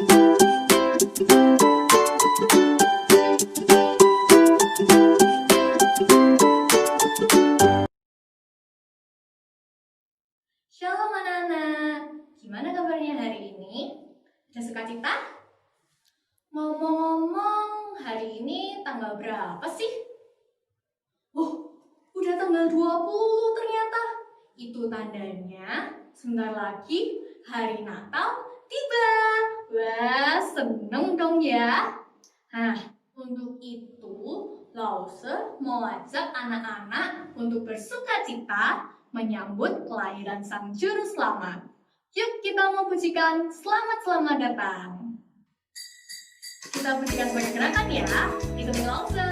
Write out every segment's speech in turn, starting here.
Shalom anak-anak, gimana kabarnya hari ini? Ada sukacita? Ngomong-ngomong, hari ini tanggal berapa sih? Oh, udah tanggal 20 ternyata. Itu tandanya sebentar lagi hari Natal tiba. Wah, seneng dong ya. Nah, untuk itu, Lause mau ajak anak-anak untuk bersukacita menyambut kelahiran Sang Juru Selamat. Yuk kita mau pujikan selamat datang. Kita pujikan pakai gerakan ya, ikutin Lause.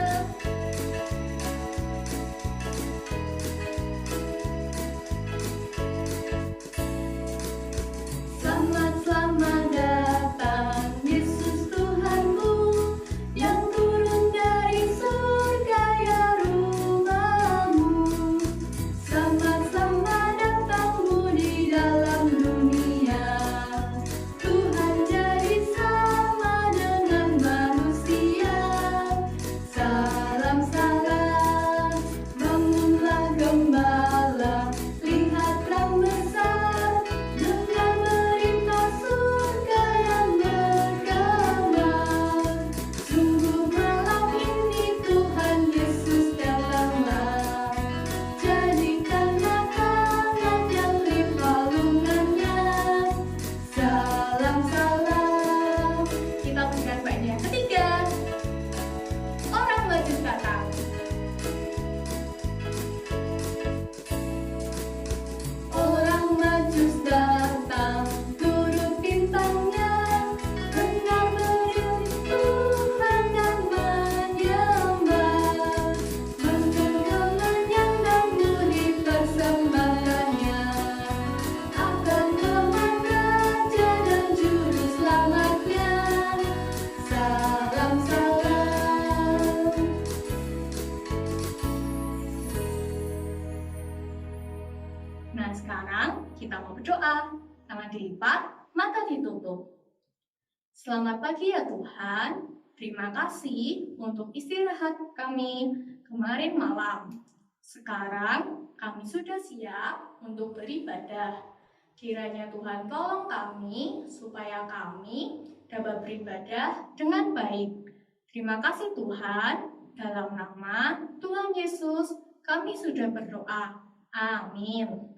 Selamat datang Yesus Tuhanku, yang turun dari surga ya rumahmu. Selamat datangmu di dalam dunia. Tuhan jadi sama dengan manusia. Salam, bangunlah gembala, lihat terang besar, dengan berita surga yang bergema. Sungguh malam ini Tuhan Yesus datanglah, jadikan makanan yang dipalungannya. Salam, kita berikan baiknya yang ketiga. Orang Majus datang. Orang Majus datang, turut bintangnya, benar berdiri Tuhan dan menyembah, menggenggamnya dan budi persembahkannya akan Tuhan Raja dan Juru Selamatnya. Salam. Nah, sekarang kita mau berdoa. Tangan dilipat, mata ditutup. Selamat pagi ya Tuhan. Terima kasih untuk istirahat kami kemarin malam. Sekarang kami sudah siap untuk beribadah. Kiranya Tuhan tolong kami supaya kami dapat beribadah dengan baik. Terima kasih Tuhan. Dalam nama Tuhan Yesus kami sudah berdoa. Amin.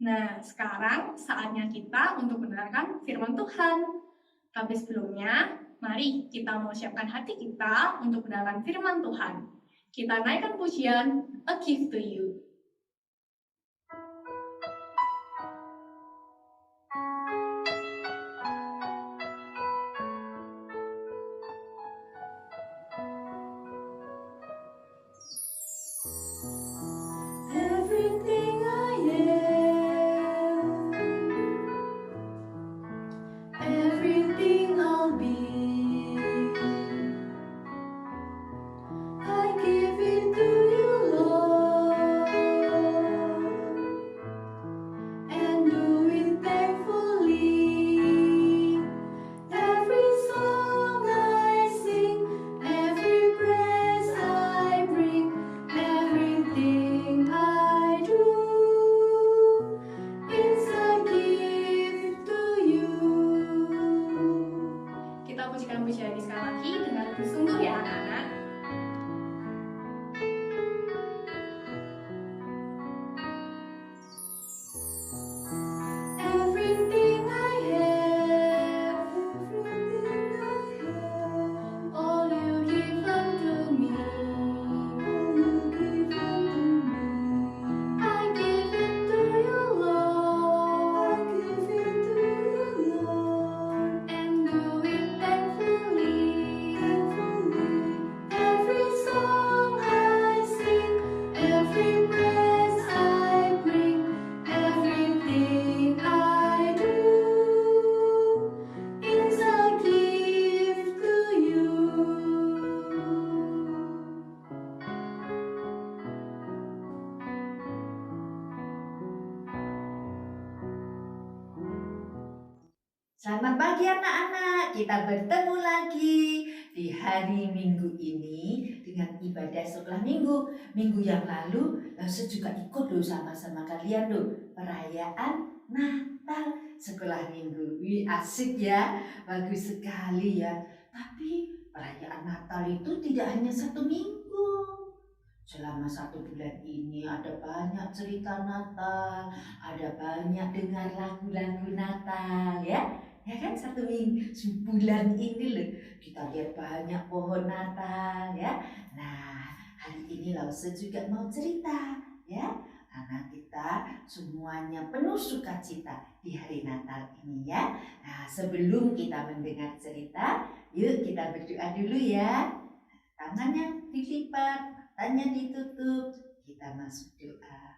Nah, sekarang saatnya kita untuk mendengarkan firman Tuhan. Tapi sebelumnya, mari kita mau siapkan hati kita untuk mendengarkan firman Tuhan. Kita naikkan pujian A Gift to You. Everything I am, everything I'll be, I give it to you, Lord. pagi anak-anak, kita bertemu lagi di hari Minggu ini dengan ibadah sekolah minggu. Minggu yang lalu, saya juga ikut loh sama-sama kalian loh, perayaan Natal sekolah minggu. Wih, asik ya, bagus sekali ya. Tapi perayaan Natal itu tidak hanya 1 minggu. Selama 1 bulan ini ada banyak cerita Natal, ada banyak dengar lagu-lagu Natal ya. Ya kan 1 bulan ini loh kita lihat banyak pohon Natal ya. Nah hari ini Lause juga mau cerita ya. Karena kita semuanya penuh sukacita di hari Natal ini ya. Nah sebelum kita mendengar cerita, yuk kita berdoa dulu ya. Tangannya dilipat, matanya ditutup, kita masuk doa.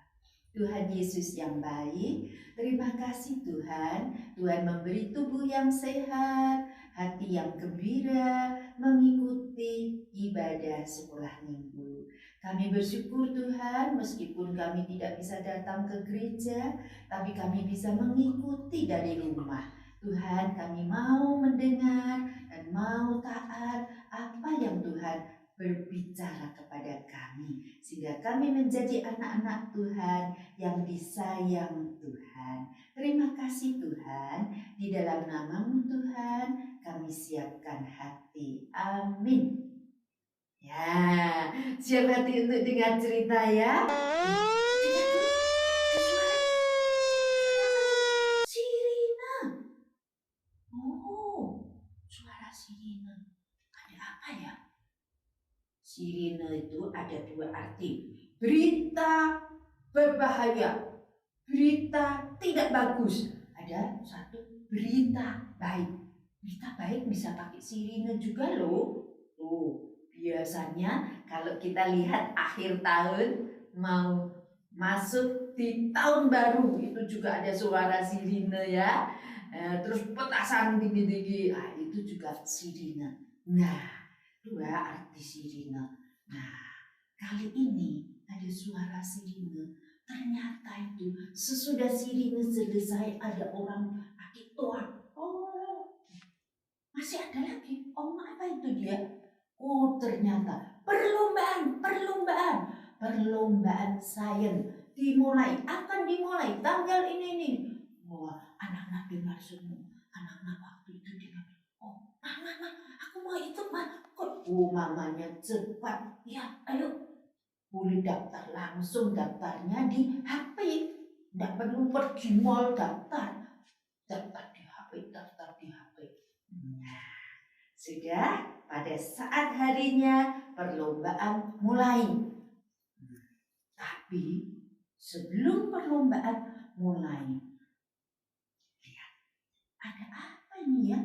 Tuhan Yesus yang baik, terima kasih Tuhan. Tuhan memberi tubuh yang sehat, hati yang gembira, mengikuti ibadah sekolah minggu. Kami bersyukur Tuhan, meskipun kami tidak bisa datang ke gereja, tapi kami bisa mengikuti dari rumah. Tuhan, kami mau mendengar dan mau taat apa yang Tuhan berbicara kepada kami, sehingga kami menjadi anak-anak Tuhan yang disayang Tuhan. Terima kasih Tuhan, di dalam nama-Mu Tuhan kami siapkan hati. Amin. Ya, siap hati untuk dengar cerita ya. Dengar dulu, ada suara sirine. Oh, suara sirine. Ada apa ya? Sirine itu ada 2 arti. Berita berbahaya, berita tidak bagus. Ada 1 berita baik. Berita baik bisa pakai sirine juga loh. Tuh, biasanya kalau kita lihat akhir tahun mau masuk di tahun baru itu juga ada suara sirine ya. Terus petasan tinggi-tinggi, itu juga sirine. Nah, 2 arti sirine. Nah, kali ini ada suara sirine. Ternyata itu sesudah sirine selesai ada orang pakai toa. Oh, masih ada lagi. Oh, apa itu dia? Oh, ternyata perlombaan sains akan dimulai tanggal ini. Wah, anak-anak dengar semua. Anak-anak waktu itu dengar. Oh, mama, aku mau ikut, Ma. Oh, mamanya cepat. Ya, ayo. Boleh daftar langsung, daftarnya di HP. Tidak perlu pergi mall daftar. Daftar di HP. Nah, sudah pada saat harinya perlombaan mulai. Tapi sebelum perlombaan mulai, lihat, ada apa ini ya?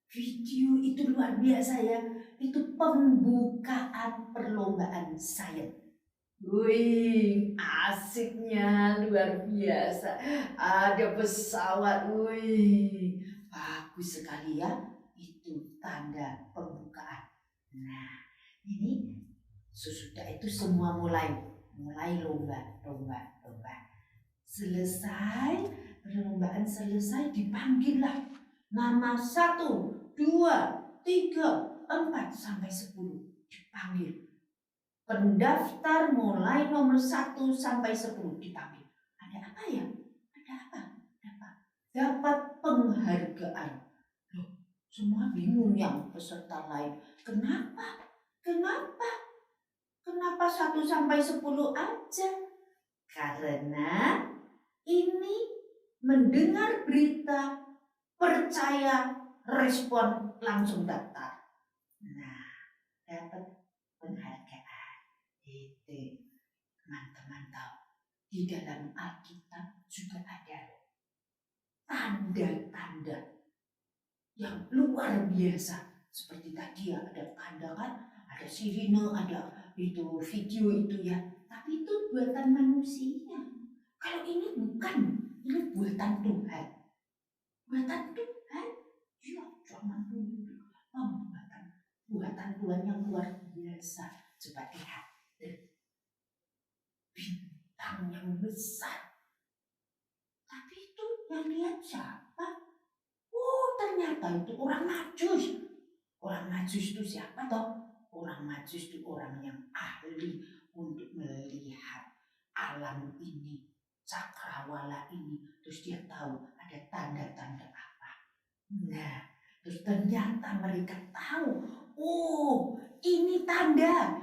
Video itu luar biasa ya. Itu pembukaan perlombaan sains. Wih, asiknya luar biasa. Ada pesawat, wih, bagus sekali ya. Itu tanda pembukaan. Nah, ini sesudah itu semua mulai lomba. Selesai, perlombaan selesai, dipanggillah nama 1, 2, 3, 4 sampai 10 dipanggil. Pendaftar mulai nomor 1 sampai 10 dipanggil. Ada apa ya? Ada apa? Dapat penghargaan. Loh, semua bingung yang peserta lain. Kenapa 1 sampai 10 aja? Karena ini mendengar berita, percaya, respon, langsung daftar. Nah, dapat penghargaan. Itu teman-teman tahu, di dalam Alkitab juga ada tanda-tanda yang luar biasa. Seperti tadi ya, ada tanda kan, ada sirine, ada itu video itu ya. Tapi itu buatan manusia. Kalau ini bukan, ini buatan Tuhan. Buatan Tuhan, ya jangan dulu. Buatan Tuhan yang luar biasa. Coba lihat, bintang yang besar. Tapi itu yang lihat siapa? Oh, ternyata itu orang Majus. Orang Majus itu siapa toh? Orang Majus itu orang yang ahli untuk melihat alam ini, cakrawala ini. Terus dia tahu ada tanda-tanda apa. Nah, terus ternyata mereka tahu, oh ini tanda,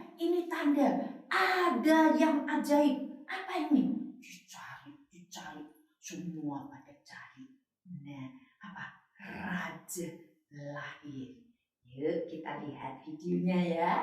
ada yang ajaib. Apa ini? Dicari, semua pada cari. Nah, apa? Raja lahir. Yuk kita lihat videonya ya.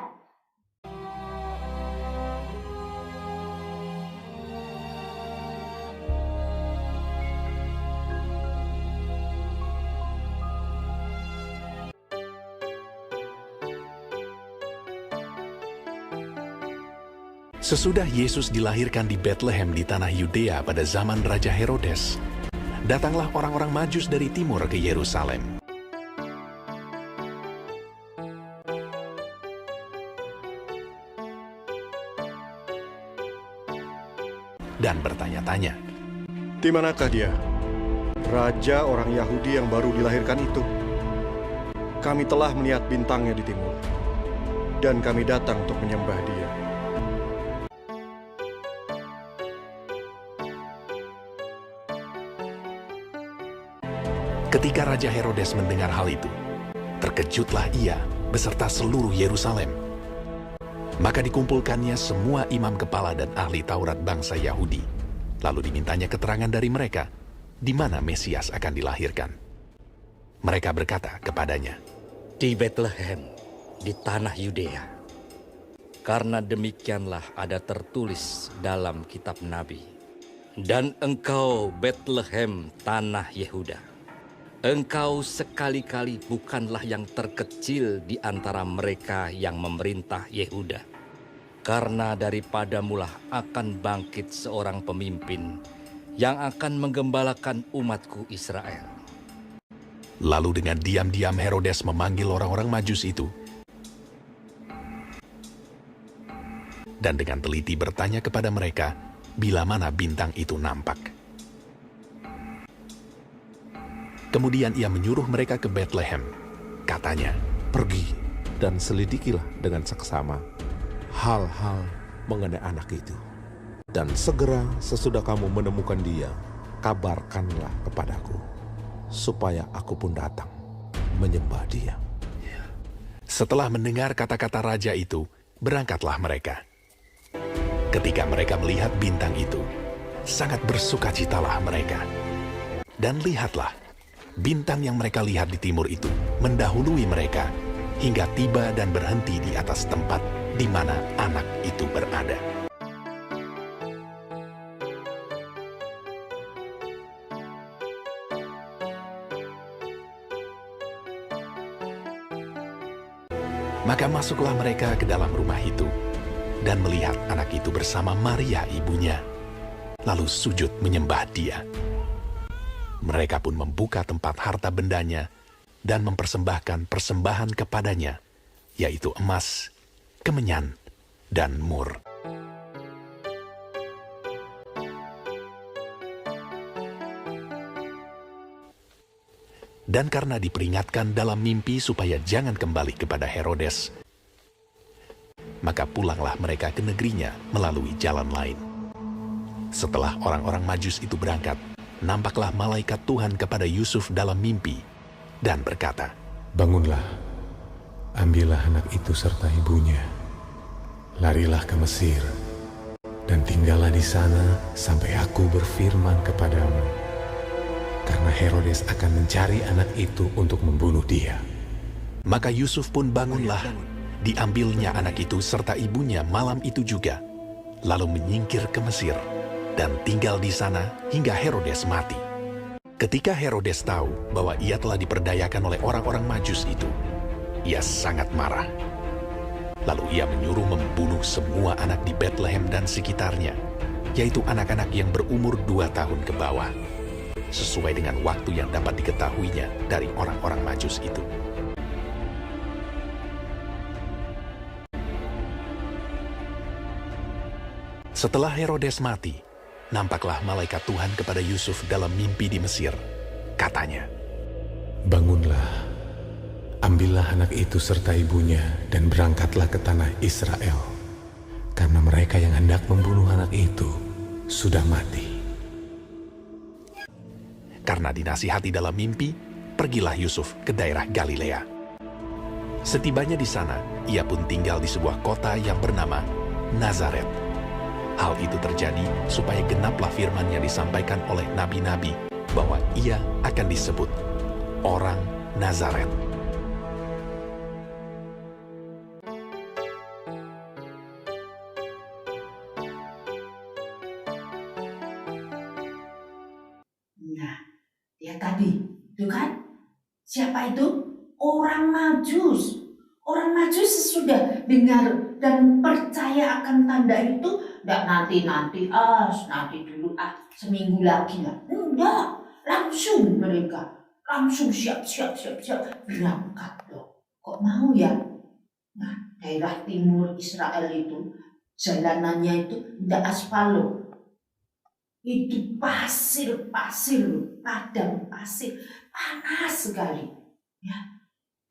Sesudah Yesus dilahirkan di Bethlehem di tanah Yudea pada zaman Raja Herodes, datanglah orang-orang Majus dari timur ke Yerusalem. Dan bertanya-tanya, "Di manakah dia? Raja orang Yahudi yang baru dilahirkan itu. Kami telah melihat bintangnya di timur, dan kami datang untuk menyembah dia." Ketika Raja Herodes mendengar hal itu, terkejutlah ia beserta seluruh Yerusalem. Maka dikumpulkannya semua imam kepala dan ahli Taurat bangsa Yahudi. Lalu dimintanya keterangan dari mereka, di mana Mesias akan dilahirkan. Mereka berkata kepadanya, "Di Bethlehem, di tanah Yudea. Karena demikianlah ada tertulis dalam kitab Nabi. Dan engkau, Bethlehem, tanah Yehuda. Engkau sekali-kali bukanlah yang terkecil di antara mereka yang memerintah Yehuda. Karena daripadamulah akan bangkit seorang pemimpin yang akan menggembalakan umatku Israel." Lalu dengan diam-diam Herodes memanggil orang-orang Majus itu, dan dengan teliti bertanya kepada mereka bila mana bintang itu nampak. Kemudian ia menyuruh mereka ke Bethlehem. Katanya, "Pergi dan selidikilah dengan seksama hal-hal mengenai anak itu. Dan segera sesudah kamu menemukan dia, kabarkanlah kepadaku, supaya aku pun datang menyembah dia." Setelah mendengar kata-kata raja itu, berangkatlah mereka. Ketika mereka melihat bintang itu, sangat bersukacitalah mereka. Dan lihatlah, bintang yang mereka lihat di timur itu mendahului mereka hingga tiba dan berhenti di atas tempat di mana anak itu berada. Maka masuklah mereka ke dalam rumah itu dan melihat anak itu bersama Maria ibunya, lalu sujud menyembah dia. Mereka pun membuka tempat harta bendanya dan mempersembahkan persembahan kepadanya, yaitu emas, kemenyan, dan mur. Dan karena diperingatkan dalam mimpi supaya jangan kembali kepada Herodes, maka pulanglah mereka ke negerinya melalui jalan lain. Setelah orang-orang Majus itu berangkat, nampaklah malaikat Tuhan kepada Yusuf dalam mimpi dan berkata, "Bangunlah, ambillah anak itu serta ibunya, larilah ke Mesir, dan tinggallah di sana sampai aku berfirman kepadamu, karena Herodes akan mencari anak itu untuk membunuh dia." Maka Yusuf pun bangunlah, diambilnya anak itu serta ibunya malam itu juga, lalu menyingkir ke Mesir, dan tinggal di sana hingga Herodes mati. Ketika Herodes tahu bahwa ia telah diperdayakan oleh orang-orang Majus itu, ia sangat marah. Lalu ia menyuruh membunuh semua anak di Bethlehem dan sekitarnya, yaitu anak-anak yang berumur 2 tahun ke bawah, sesuai dengan waktu yang dapat diketahuinya dari orang-orang Majus itu. Setelah Herodes mati, nampaklah malaikat Tuhan kepada Yusuf dalam mimpi di Mesir. Katanya, Bangunlah, ambillah anak itu serta ibunya dan berangkatlah ke tanah Israel, karena mereka yang hendak membunuh anak itu sudah mati. karena dinasihati dalam mimpi, pergilah Yusuf ke daerah Galilea. Setibanya di sana, ia pun tinggal di sebuah kota yang bernama Nazaret. Hal itu terjadi supaya genaplah firman yang disampaikan oleh nabi-nabi bahwa ia akan disebut orang Nazaret. Nah, ya tadi, itu kan? Siapa itu? Orang Majus. Orang Majus sesudah dengar dan percaya akan tanda itu, enggak nanti dulu, seminggu lagi lah. Enggak, langsung mereka. Langsung siap berangkat loh. Kok mau ya? Nah, daerah timur Israel itu, jalanannya itu enggak aspal loh. Itu pasir, padang pasir, panas sekali, ya.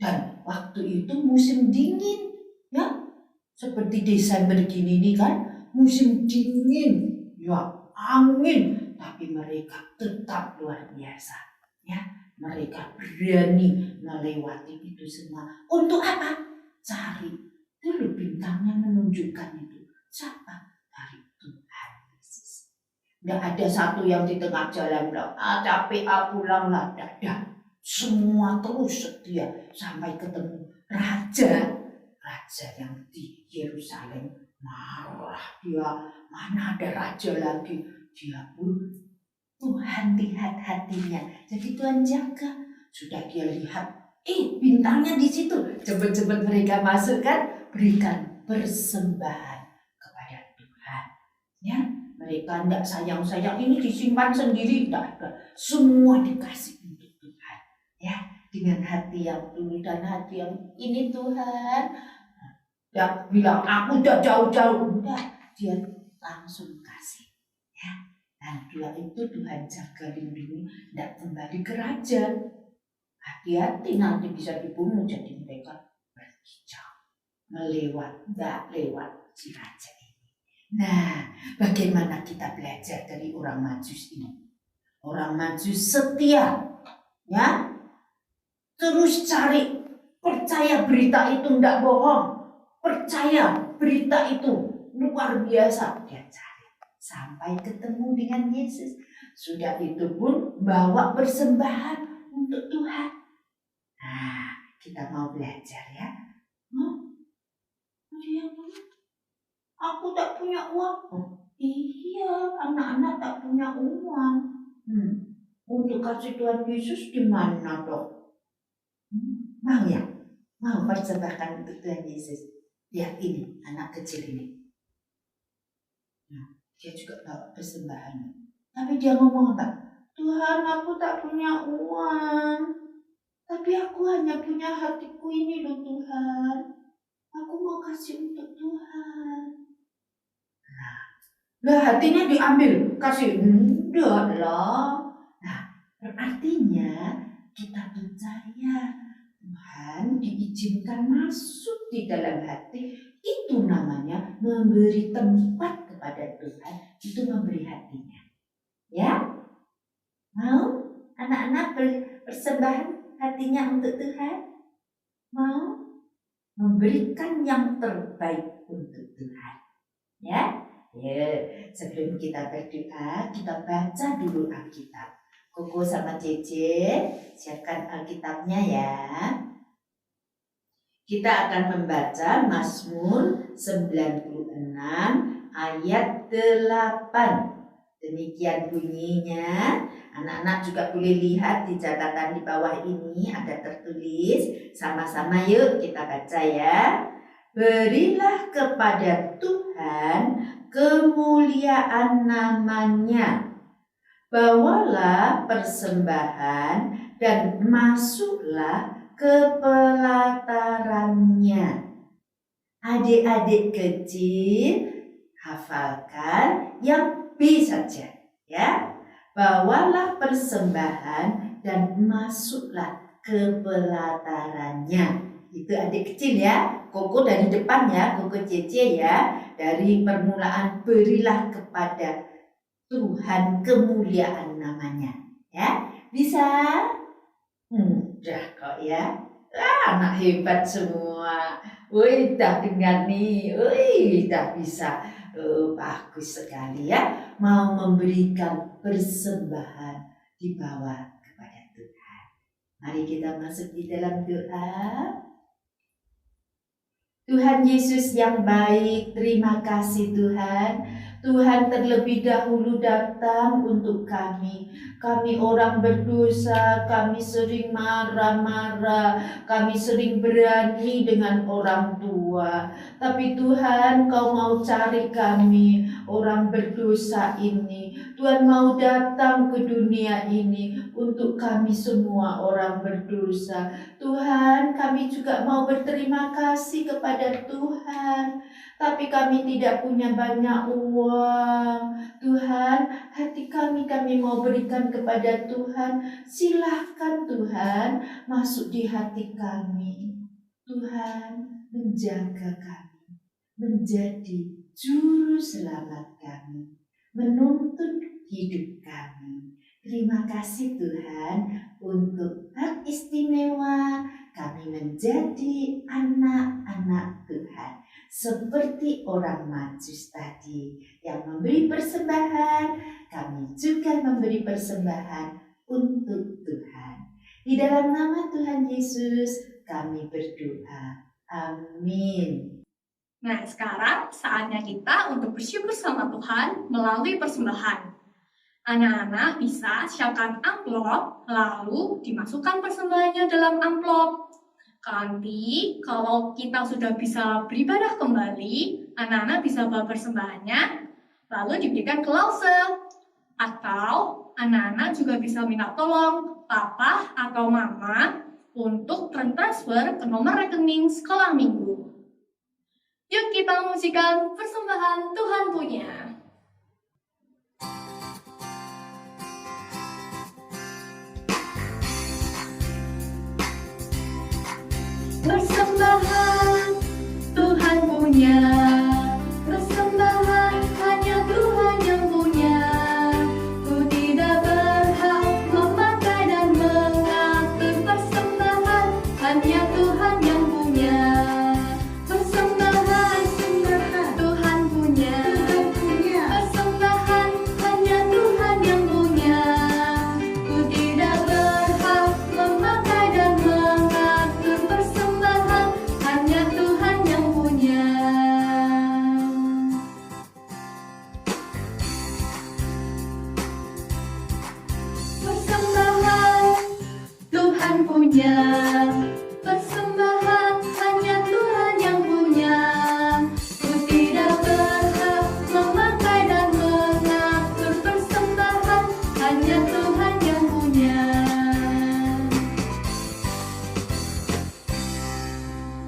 Dan waktu itu musim dingin, ya, seperti Desember gini nih kan, musim dingin, ya, angin, tapi mereka tetap luar biasa, ya. Mereka berani melewati itu semua. Untuk apa? Cari dulu bintangnya menunjukkan itu. Siapa? Dari Tuhan Yesus. Nggak ada satu yang di tengah jalan bilang, capek, pulang lah. Nggak ada. Semua terus setia sampai ketemu raja yang di Yerusalem. Marah dia, mana ada raja lagi. Dia pun Tuhan lihat hatinya. Jadi Tuhan jaga. Sudah dia lihat, bintangnya di situ. Cepet-cepet mereka masuk kan, berikan persembahan kepada Tuhan. Ya. Mereka tidak sayang-sayang, ini disimpan sendiri, tidak ada. Semua dikasih untuk Tuhan. Ya, dengan hati yang tulus dan hati yang ini Tuhan. Tidak bilang, aku udah jauh-jauh. Enggak, dia langsung kasih. Ya, dan dia itu Tuhan jaga lindungi, tidak kembali ke raja. Hati-hati nanti bisa dibunuh, jadi mereka berkicau. Tidak lewat si raja ini. Nah, bagaimana kita belajar dari orang Majus ini? Orang Majus setia, ya, terus cari, percaya berita itu tidak bohong, percaya berita itu luar biasa, dia cari sampai ketemu dengan Yesus. Sudah itu pun bawa persembahan untuk Tuhan. Nah, kita mau belajar ya. Aku tak punya uang. Iya, anak-anak tak punya uang. Untuk kasih Tuhan Yesus di mana dong? Mau ya? Mau persembahkan untuk Tuhan Yesus? Lihat ini, anak kecil ini. Nah, dia juga bawa persembahan. Tapi dia ngomong apa? Tuhan, aku tak punya uang. Tapi aku hanya punya hatiku ini loh Tuhan. Aku mau kasih untuk Tuhan. Nah, hatinya diambil, kasih. Enggak lah. Nah, artinya kita percaya Tuhan diizinkan masuk di dalam hati. Itu namanya memberi tempat kepada Tuhan. Itu memberi hatinya. Ya? Mau anak-anak persembahan hatinya untuk Tuhan? Mau memberikan yang terbaik untuk Tuhan. Ya? Ya, sebelum kita berdoa, kita baca dulu Alkitab. Koko sama Cece, siapkan Alkitabnya ya. Kita akan membaca Mazmur 96 ayat 8. Demikian bunyinya. Anak-anak juga boleh lihat di catatan di bawah ini ada tertulis. Sama-sama yuk kita baca ya. Berilah kepada Tuhan kemuliaan namanya. Bawalah persembahan dan masuklah ke pelatarannya. Adik-adik kecil, hafalkan yang B saja ya. Bawalah persembahan dan masuklah ke pelatarannya. Itu adik kecil ya. Koko dari depan ya, Koko Cece ya. Dari permulaan berilah kepada Tuhan kemuliaan namanya. Ya, bisa? Mudah kok ya. Anak hebat semua. Wih, dah dengar nih. Wih, dah bisa. Bagus sekali ya. Mau memberikan persembahan di bawah kepada Tuhan. Mari kita masuk di dalam doa. Tuhan Yesus yang baik, terima kasih Tuhan. Tuhan terlebih dahulu datang untuk kami. Kami orang berdosa, kami sering marah-marah, kami sering berani dengan orang tua. Tapi Tuhan, Kau mau cari kami, orang berdosa ini. Tuhan mau datang ke dunia ini untuk kami semua orang berdosa. Tuhan, kami juga mau berterima kasih kepada Tuhan. Tapi kami tidak punya banyak uang. Tuhan, hati kami mau berikan kepada Tuhan. Silahkan Tuhan masuk di hati kami. Tuhan menjaga kami, menjadi juru selamat kami, menuntun hidup kami. Terima kasih Tuhan untuk hak istimewa kami menjadi anak-anak Tuhan. Seperti orang Majus tadi yang memberi persembahan, kami juga memberi persembahan untuk Tuhan. Di dalam nama Tuhan Yesus kami berdoa. Amin. Nah, sekarang saatnya kita untuk bersyukur sama Tuhan melalui persembahan. Anak-anak bisa siapkan amplop, lalu dimasukkan persembahannya dalam amplop. Nanti kalau kita sudah bisa beribadah kembali, anak-anak bisa bawa persembahannya, lalu diberikan ke lause. Atau anak-anak juga bisa minta tolong papa atau mama untuk transfer ke nomor rekening sekolah minggu. Yuk kita musikan persembahan Tuhan punya. Persembahan Tuhan punya, persembahan hanya Tuhan yang punya. Ku tidak berhak memakai dan mengatur persembahan, hanya Tuhan yang punya. Persembahan Tuhan punya, persembahan hanya Tuhan yang punya. Ku tidak berhak memakai dan mengatur persembahan, hanya Tuhan yang punya. Persembahan Tuhan punya, persembahan hanya Tuhan yang punya. Ku tidak berhak memakai dan mengatur persembahan, hanya Tuhan yang punya.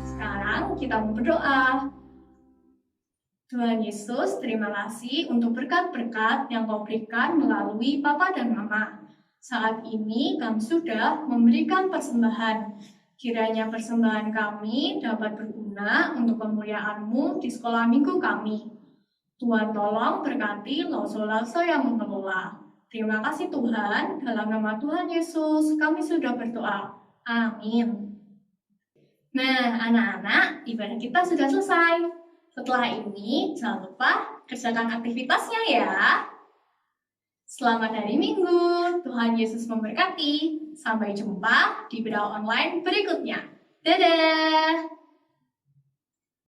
Sekarang kita mau berdoa. Tuhan Yesus, terima kasih untuk berkat-berkat yang Kau berikan melalui Papa dan Mama. Saat ini kami sudah memberikan persembahan. Kiranya persembahan kami dapat berguna untuk kemuliaan-Mu di sekolah minggu kami. Tuhan tolong berkati lause-lause yang mengelola. Terima kasih Tuhan, dalam nama Tuhan Yesus kami sudah berdoa. Amin. Nah anak-anak, ibadah kita sudah selesai. Setelah ini jangan lupa kerjakan aktivitasnya ya. Selamat hari Minggu, Tuhan Yesus memberkati. Sampai jumpa di Bedah Online berikutnya. Dadah!